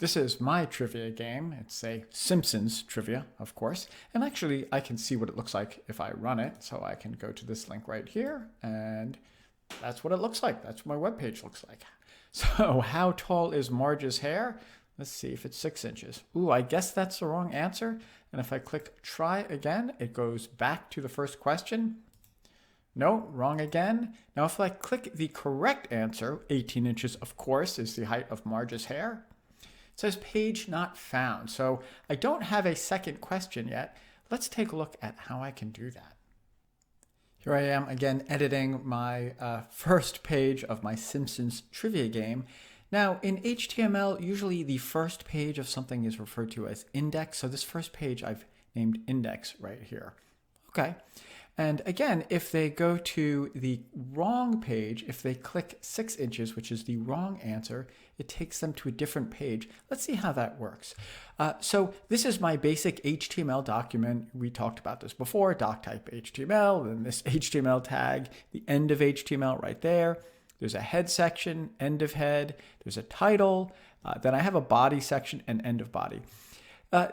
This is my trivia game. It's a Simpsons trivia, of course. And actually, I can see what it looks like if I run it. So I can go to this link right here, and that's what it looks like. That's what my webpage looks like. So how tall is Marge's hair? Let's see if it's 6 inches. Ooh, I guess that's the wrong answer. And if I click try again, it goes back to the first question. No, wrong again. Now if I click the correct answer, 18 inches, of course, is the height of Marge's hair. It says page not found. So I don't have a second question yet. Let's take a look at how I can do that. Here I am again editing my first page of my Simpsons trivia game. Now in HTML, usually the first page of something is referred to as index. So this first page I've named index right here. Okay. And again, if they go to the wrong page, if they click 6 inches, which is the wrong answer, it takes them to a different page. Let's see how that works. So this is my basic HTML document. We talked about this before, doc type HTML, then this HTML tag, the end of HTML right there. There's a head section, end of head. There's a title. Then I have a body section and end of body.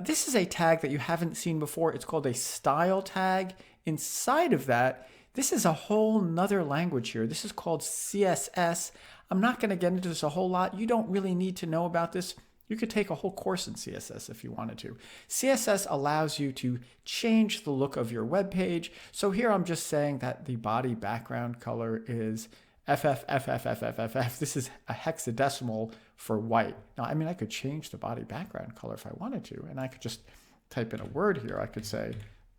This is a tag that you haven't seen before. It's called a style tag. Inside of that, this is a whole nother language here. This is called CSS. I'm not going to get into this a whole lot. You don't really need to know about this. You could take a whole course in CSS if you wanted to. CSS allows you to change the look of your web page. So here I'm just saying that the body background color is FFFFFFFF. This is a hexadecimal for white. Now, I mean, I could change the body background color if I wanted to, and I could just type in a word here. I could say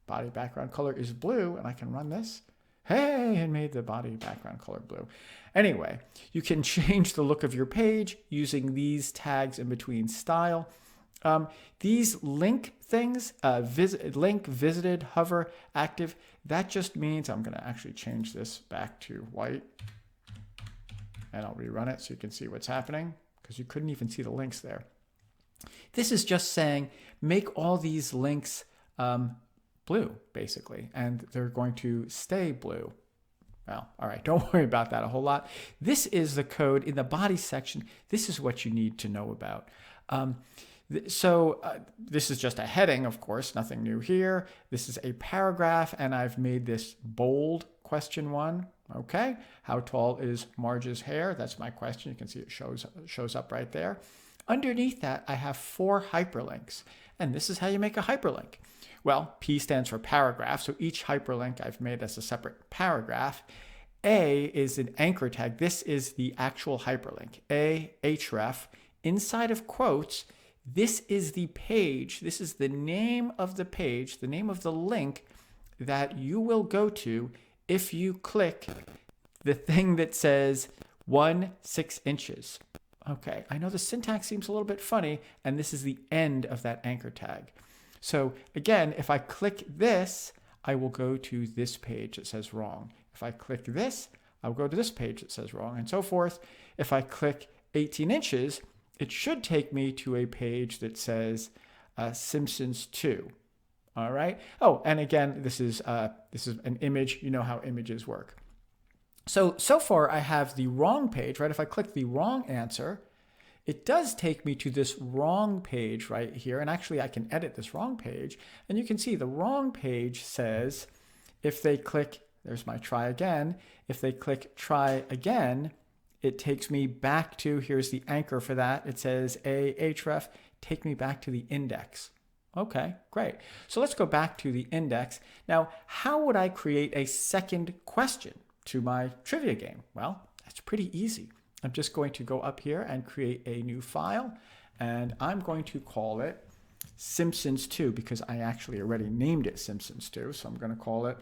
body background color is blue, and I can run this. Hey, it made the body background color blue. Anyway, you can change the look of your page using these tags in between style. These link things, link, visited, hover, active, that just means I'm going to actually change this back to white. And I'll rerun it so you can see what's happening, because you couldn't even see the links there. This is just saying make all these links blue, basically, and they're going to stay blue. Well, all right, don't worry about that a whole lot. This is the code in the body section. This is what you need to know about. This is just a heading, of course, nothing new here. This is a paragraph, and I've made this bold question 1. Okay, how tall is Marge's hair? That's my question. You can see it shows up right there. Underneath that, I have 4 hyperlinks, and this is how you make a hyperlink. Well, P stands for paragraph, so each hyperlink I've made as a separate paragraph. A is an anchor tag. This is the actual hyperlink. A, href. Inside of quotes, this is the page. This is the name of the page, the name of the link that you will go to if you click the thing that says 6 inches. Okay, I know the syntax seems a little bit funny, and this is the end of that anchor tag. So again, if I click this, I will go to this page that says wrong. If I click this, I'll go to this page that says wrong, and so forth. If I click 18 inches, it should take me to a page that says Simpsons 2. All right. Oh, and again, this is an image. You know how images work. So far I have the wrong page, right? If I click the wrong answer, it does take me to this wrong page right here. And actually I can edit this wrong page, and you can see the wrong page says, if they click, there's my try again. If they click try again, it takes me back to, here's the anchor for that. It says href, take me back to the index. Okay, great. So let's go back to the index. Now, how would I create a second question to my trivia game? Well, that's pretty easy. I'm just going to go up here and create a new file, and I'm going to call it Simpsons 2 because I actually already named it Simpsons 2. So I'm going to call it,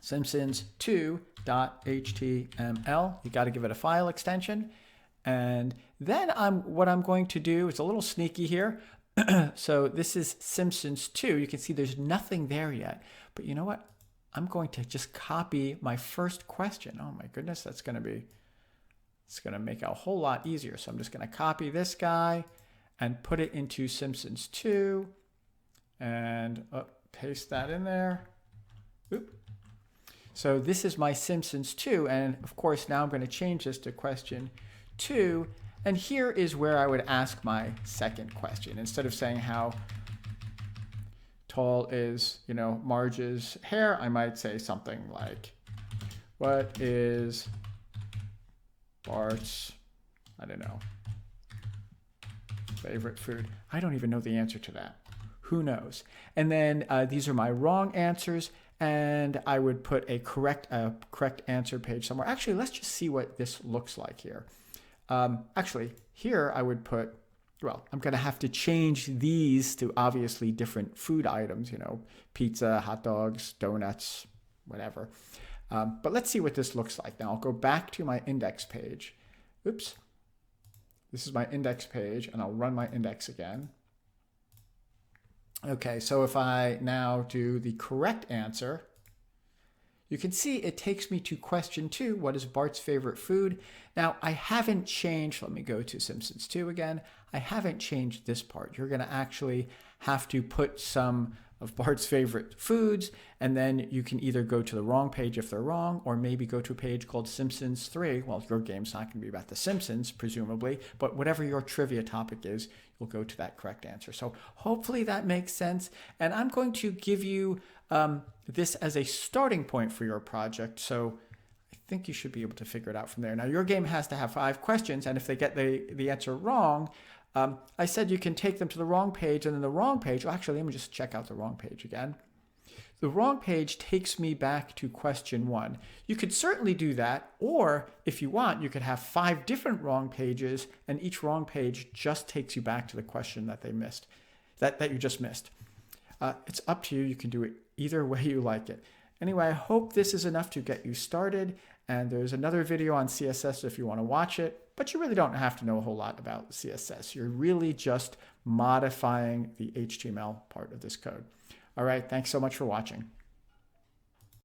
Simpsons 2.html. You got to give it a file extension. And then what I'm going to do, it's a little sneaky here. So this is Simpsons 2. You can see there's nothing there yet. But you know what? I'm going to just copy my first question. Oh my goodness, it's going to make it a whole lot easier. So I'm just going to copy this guy and put it into Simpsons 2 and paste that in there. Oop. So this is my Simpsons 2. And of course, now I'm going to change this to question 2. And here is where I would ask my second question. Instead of saying how tall is, Marge's hair, I might say something like, what is Bart's, I don't know, favorite food? I don't even know the answer to that. Who knows? And then these are my wrong answers, and I would put a correct answer page somewhere. Actually, let's just see what this looks like here. Actually, here I would put, well, I'm going to have to change these to obviously different food items, pizza, hot dogs, donuts, whatever. But let's see what this looks like. Now I'll go back to my index page. Oops. This is my index page, and I'll run my index again. Okay, so if I now do the correct answer, you can see it takes me to question 2. What is Bart's favorite food? Now, I haven't changed. Let me go to Simpsons 2 again. I haven't changed this part. You're going to actually have to put some of Bart's favorite foods, and then you can either go to the wrong page if they're wrong, or maybe go to a page called Simpsons 3. Well, your game's not going to be about The Simpsons, presumably, but whatever your trivia topic is, you'll go to that correct answer. So hopefully that makes sense, and I'm going to give you this as a starting point for your project, so I think you should be able to figure it out from there. Now, your game has to have 5 questions, and if they get the answer wrong, I said you can take them to the wrong page, and then the wrong page, well, actually, let me just check out the wrong page again. The wrong page takes me back to question 1. You could certainly do that, or if you want, you could have 5 different wrong pages, and each wrong page just takes you back to the question that they missed, that you just missed. It's up to you. You can do it either way you like it. Anyway, I hope this is enough to get you started, and there's another video on CSS if you want to watch it, but you really don't have to know a whole lot about CSS. You're really just modifying the HTML part of this code. All right, thanks so much for watching.